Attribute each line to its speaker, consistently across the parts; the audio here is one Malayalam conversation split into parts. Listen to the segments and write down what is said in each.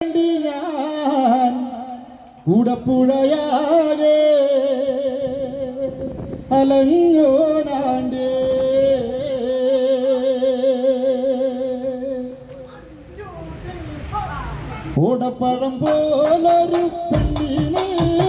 Speaker 1: ഞാൻ കൂടപ്പുഴയാകെ അലഞ്ഞോ നാണ്ടേ ഓടപ്പഴം പോലൊരു പെണ്ണിന്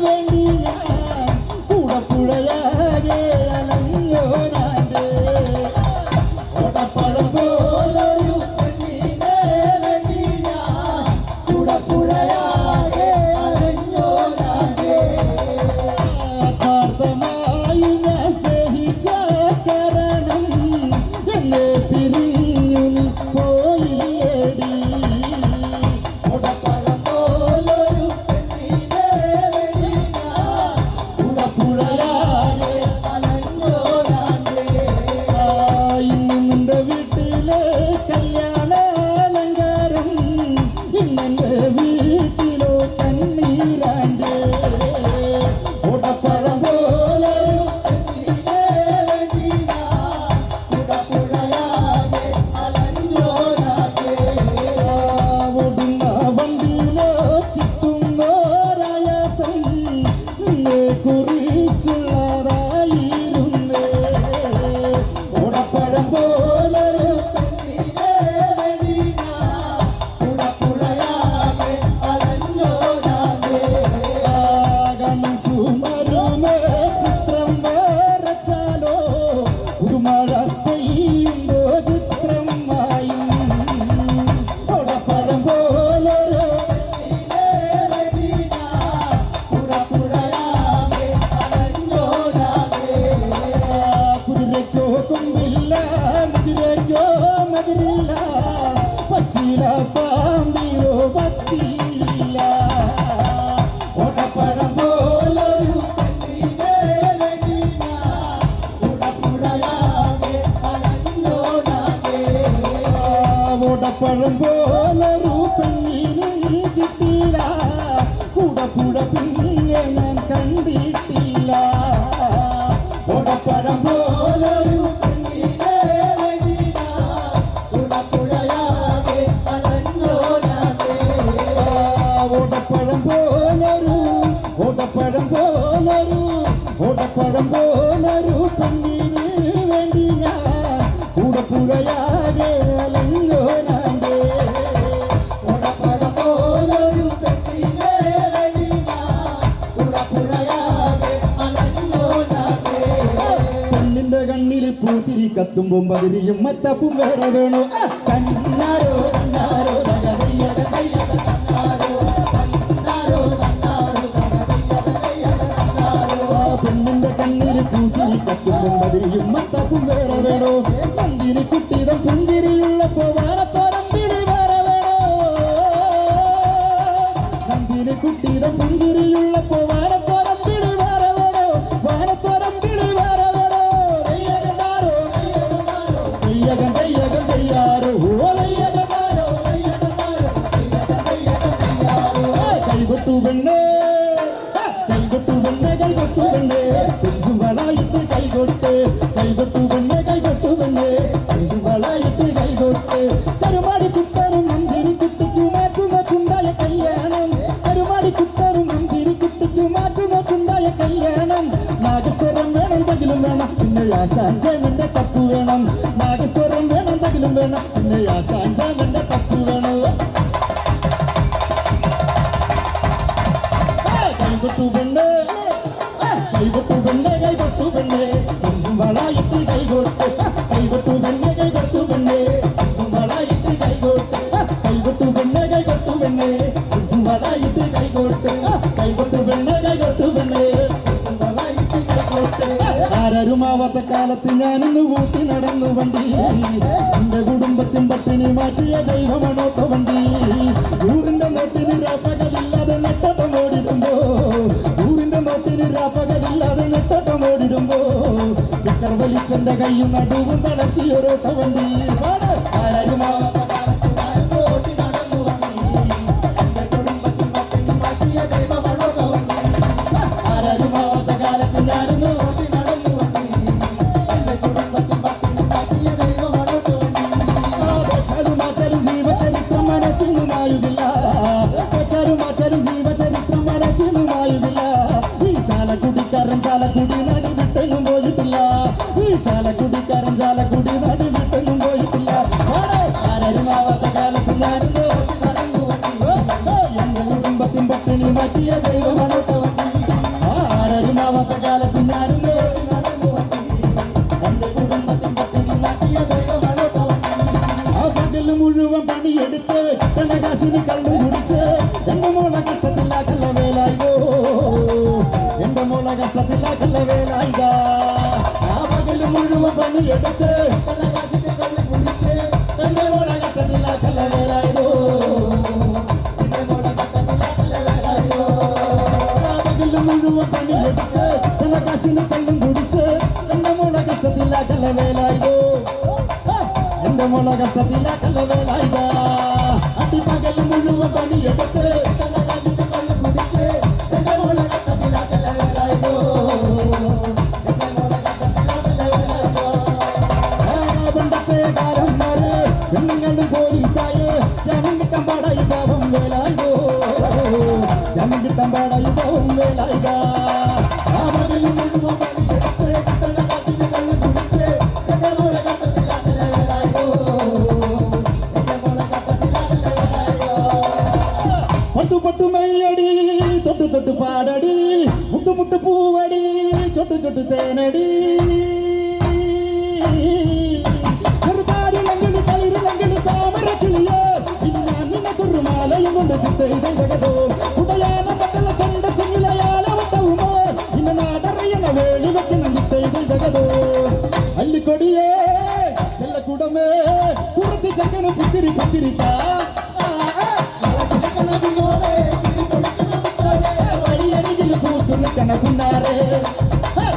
Speaker 1: വേണ്ടി ഞാൻ കൂടപ്പുഴയാകെ അലഞ്ഞോ നാണ്ടേ ഓടപ്പഴം പോലൊരു പെണ്ണിന് വേണ്ടി ഞാൻ കൂടപ്പുഴയാകെ അലഞ്ഞോ നാണ്ടേ ആത്മാർത്ഥമായി ഞാൻ സ്നേഹിച്ച കാരണം എന്നെ പിരിഞ്ഞു നീ പോയില്ലേടി പാമ്പിയോ പത്തിയില്ല ഓടപ്പഴം പോലൊരു പെണ്ണിനെ വേണ്ടി ഞാൻ കൂടപ്പുഴയാകെ അലഞ്ഞോ നാണ്ടേ ഓടപ്പഴം പോലൊരു പെണ്ണിനും കിട്ടിയില്ല കൂടപ്പുഴ പിന്നെ ഞാൻ കണ്ടിട്ടില്ല ഓടപ്പഴം പോലൊരു ഓടപ്പഴം പോലൊരു പെണ്ണിന് വേണ്ടി ഞാൻ കൂടപ്പുഴയാകെ അലഞ്ഞോ നാണ്ടേ ഓടപ്പഴം പോലൊരു പെണ്ണിന് വേണ്ടി ഞാൻ കൂടപ്പുഴയാകെ അലഞ്ഞോ നാണ്ടേ പെണ്ണിന്റെ കണ്ണിൽ പൂത്തിരി കത്തുമ്പോ ബദിരിയും മത്തപ്പും വേറെ വേണോ കണ്ണാരോ കണ്ണാരോ ും മത്തപ്പും വേറെ വേണോ നന്ദിനി കുട്ടിതം പുഞ്ചിരിയുള്ളപ്പോ വാനത്തോരം വിളി വേറെ വേണോ നന്ദിനി കുട്ടിതം പുഞ്ചിരിയുള്ളപ്പോ വാനത്തോരം വിളി വേറെ വേണോ വാനത്തോരം വിളി വേറെ വേണോ ദയ്യകന്താരോ ദയ്യകൻ ദയ്യകൻ ദയ്യാരോ ദയ്യകന്താരോ കൈകൊട്ടു പെണ്ണേ കൈകൊട്ടു പെണ്ണേ കൈകൊട്ടു പെണ്ണേ വളായിട്ട് കൈകൊട്ട് കൈകൊട്ടു പെണ്ണെ കൈകൊട്ടു പെണ്ണെ വളായിട്ട് കൈകൊട്ട് കരുമാടി കുട്ടനും മന്ദിരി കുട്ടിക്കു മാറ്റുന്നോട്ടുണ്ടായ കല്യാണം കരുമാടി കുട്ടനും മന്ദിരി കുട്ടിക്കു മാറ്റുന്നോട്ടുണ്ടായ കല്യാണം നാഗസ്വരം വേണം തകിലും വേണം പിന്നെ ആശാഞ്ചാനന്റെ തപ്പു വേണം നാഗസ്വരം വേണം തകിലും വേണം പിന്നെ ആശാഞ്ചാനന്റെ തപ്പു വേണം കൈകൊട്ടു പെണ്ണെ കൈകൊട്ടു പെണ്ണെ കൈകൊട്ടു പെണ്ണെ വളായിട്ട് കൈകൊട്ട് കൈകൊട്ടു പെണ്ണെ കൈകൊട്ടു പെണ്ണെ വളായിട്ട് കൈകൊട്ട് കൈകൊട്ടു പെണ്ണെ കൈകൊട്ടു പെണ്ണെ വളായിട്ട് കൈകൊട്ട് കൈകൊട്ടു പെണ്ണെ കൈകൊട്ടു പെണ്ണെ വളായിട്ട് കൈകൊട്ട് ആരുമാവാത്ത കാലത്ത് ഞാനിന്ന് കൂട്ടി നടന്നു വണ്ടി എന്റെ കുടുംബത്തിൻ പട്ടിണി മാറ്റിയ ദൈവമണോട്ടോ വണ്ടി ഊരിന്റെ നോട്ടിന് രാപ്പകലില്ലാതെ നെട്ടോട്ടം ഓടിടുമ്പോ ഊരിന്റെ നോട്ടിന് രാപ്പകലില്ലാതെ നെട്ടോട്ടം ഓടിടുമ്പോ വിക്കർ വലിച്ചെന്റെ കൈയും നടുവും നടത്തിയൊരോട്ട വണ്ടി ആരുമാവാത്ത കാലത്ത് ഞാനിന്ന് കൂട്ടി നടന്നു വണ്ടി എന്റെ കുടുംബത്തിൻ പട്ടിണി മാറ്റിയ ദൈവമണോട്ടോ വണ്ടി ആരുമാവാത്ത കാലത്ത് ഞാനിന്ന് കൂട്ടി നടന്നു വണ്ടി എന്റെ കുടുംബത്തിൻ പട്ടിണി മാറ്റിയ ദൈവമണോട്ടോ വണ്ടി ജീവചരിത്രം മനസ്സിനുമായുകില്ല മാറ്റിയ ദൈവമണോട്ട വണ്ടി ആരരുമാവാത്ത കാലത്ത് ഞാനും നേടി നടന്നു വണ്ടി എന്റെ കുടുംബത്തിൻ പട്ടിണി മാറ്റിയ ദൈവമണോട്ട വണ്ടി ആ പകല് മുഴുവൻ പണിയെടുത്ത് കണകാശിനി കള്ളും കുടിച്ച് എന്റെ മോളെ കഷ്ടത്തില്ല കല്ലവേലായിതോ എന്റെ മോളെ കഷ്ടത്തില്ല കല്ലവേലായിക ആ പകല് മുഴുവൻ പണിയെടുത്ത് കണകാശിനി കള്ളും കുടിച്ച് എന്റെ മോളെ കഷ്ടത്തില്ല കല്ലവേലായിതോ എന്റെ മോളെ കഷ്ടത്തില്ല കല്ലവേലായിതോ ആ പകല് മുഴുവൻ പണിയെടുത്ത് കണകാശിനി കള്ളും കുടിച്ച് എന്റെ മോളെ കഷ്ടത്തില്ല കല്ലവേലായിതോ എന്റെ മോളെ കഷ്ടത്തില്ല കല്ലവേലായിക അടിപ്പകൽ മുഴുവൻ പണിയെടുത്ത് കണകാശിനി കള്ളും കുടിച്ച് എന്റെ മോളെ കഷ്ടത്തില്ല കല്ലവേലായിതോ എന്റെ മോളെ കഷ്ടത്തില്ല കല്ലവേലായിതോ പണ്ടത്തെ കാലന്മാര് പെണ്ണുങ്ങളും പോലീസായ ജനം കിട്ടാൻ പാടായി പാവം വേലായിതോ ജനം കിട്ടാൻ പാടായി പാവം വേലായിക ആ പകൽ മുഴുവൻ പണിയെടുത്ത് കണകാശിനി കള്ളും കുടിച്ച് എന്റെ മോളെ കഷ്ടത്തില്ല കല്ലവേലായിതോ പട്ടു പട്ടു മയ്യടി തൊട്ടു തൊട്ടു പാടടി മുട്ടു മുട്ടു പൂവടി ചൊട്ടു ചൊട്ടു തേനടി ചെറുതാരിലങ്കിളി കളിരിലങ്കിളി താമര കിളിയോ ഇനി ഞാൻ നിനക്കൊരു മാലയും കൊണ്ട് തിത്തോ ഉടയാന മക്കള ചണ്ട ചെങ്ങിലയാല വട്ടവുമോ ഇന്ന് നാടറിയണ വേളി വെക്കണം തിത്തോ അല്ലിക്കൊടിയേ ചെല്ലക്കുടമേ കുറത്തി ചക്കന് പുത്തിരി പുത്തിരിക്കാ കുന്നാരെ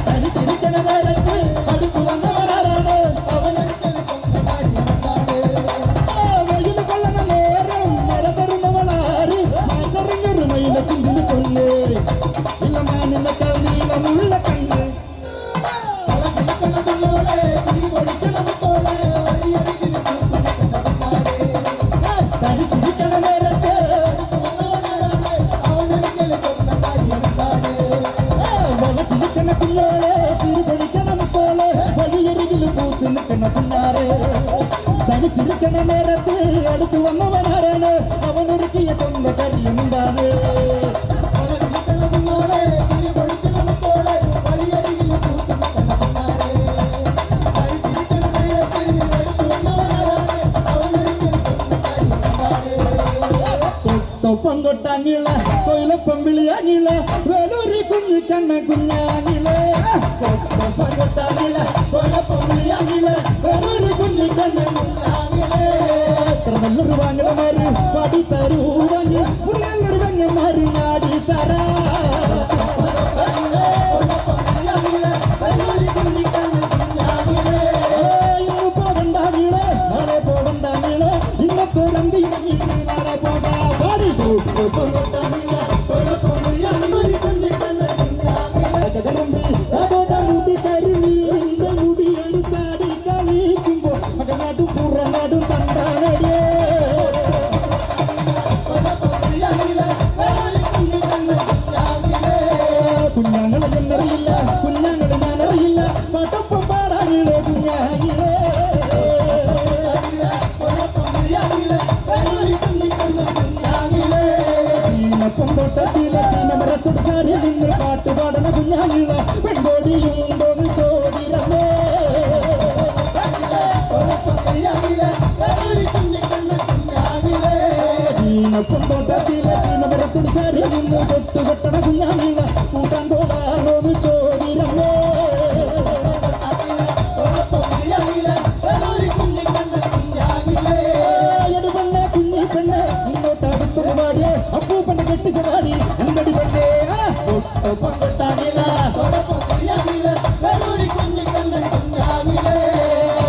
Speaker 1: തനിച്ചിരിക്കണ നേരത്ത് അടുത്തു വന്നവരാണ് വെയിൽ കൊള്ളണ നേരം മഴ തരുന്നവളാര് മാറ്ററിഞ്ഞൊരു മൈനത്തിൻ്റെ കൊല്ല് ഇല്ല മാനിന്നേക്കാൾ നീളമുള്ള കണ്ണ് തനിച്ചിരിക്കണ നേരത്ത് കുഞ്ഞോളെ തിരിപൊടിക്കണം തോളെ വഴിയരികിൽ പൂത്ത് നിൽക്കണ കുഞ്ഞാറെ തനിച്ചിരിക്കണ നേരത്ത് അടുത്ത് വന്നവനാരാണ് അവനൊരുക്കിയ തൊന്ന കരിയുമുണ്ടാണ് ൊപ്പം കൊട്ടാങ്ങിള കൊയിലൊപ്പം വിളിയാങ്ങിള വേലൂരി കുഞ്ഞി കണ്ണ കുഞ്ഞാങ്ങിള ൊപ്പം കൊട്ടാങ്ങിള കൊയിലൊപ്പം വിളിയാങ്ങിള വേലൂരി കുഞ്ഞി കണ്ണ കുഞ്ഞാങ്ങിള എത്ര നല്ലൊരു വാങ്ങലമാര് പാടി തരൂ വാങ്ങി ഒരു നല്ലൊരു വെങ്ങന്മാര് നാടി തരാ ഇന്ന് പോകണ്ടാങ്ങിള നാളെ പോകണ്ടാങ്ങിള ഇന്നത്തെ രന്തി നാളെ പോകാ മുടി കരിമീ മുടി എടുത്താടി കളിക്കുമ്പോ മകനാടും പുറനാടും തണ്ടാനടിയേ കുഞ്ഞാങ്ങളെ എന്നറിയില്ല കുഞ്ഞാങ്ങളെ ഞാനറിയില്ല പാട്ടൊപ്പം പാടാനില്ലേ കുഞ്ഞാങ്ങിലേ പൊന്തോട്ടത്തിലെ ചീനമരത്തോട് ചാരി നിന്ന് പാട്ടുപാടണ കുഞ്ഞാങ്ങിള പെൺകോടിയുണ്ടോന്ന് ചോദിരമേ ചീനപ്പൊന്തോട്ടത്തിലെ ചീനമരത്തോട് ചാരി നിന്ന് കൊട്ടുകൊട്ടണ കുഞ്ഞാങ്ങിള കൂട്ടാൻ തോടാണോന്ന് ചോദിരമേ എടുപെണ്ണെ കുഞ്ഞി പെണ്ണെ ഇങ്ങോട്ടടുത്തൊന്ന് പാടിയേ അപ്പൂപ്പന്റെ കെട്ടിച്ച പാടി എന്തടി പെണ്ണേ ഒപ്പം കൊട്ടാങ്ങിള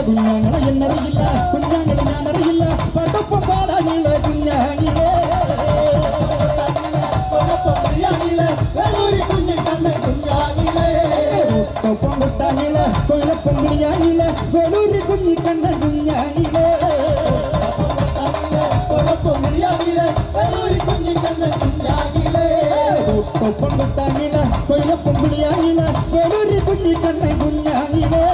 Speaker 1: കുഞ്ഞാങ്ങളെ എന്നറിയില്ല കുഞ്ഞാങ്ങളെ ഞാനറിയില്ല പാട്ടൊപ്പം പാടാങ്ങിള കുഞ്ഞാങ്ങിളേ ഒപ്പം കൊട്ടാങ്ങിള കൊയിലപ്പം വിളിയാങ്ങിള വേലൂരി കുഞ്ഞി കണ്ണ കുഞ്ഞാങ്ങിളേ ഒപ്പം കൊട്ടാങ്ങിള കൊയിലപ്പം വിളിയാങ്ങിള വേലൂരി കുഞ്ഞി കണ്ണ കുഞ്ഞാങ്ങിളേ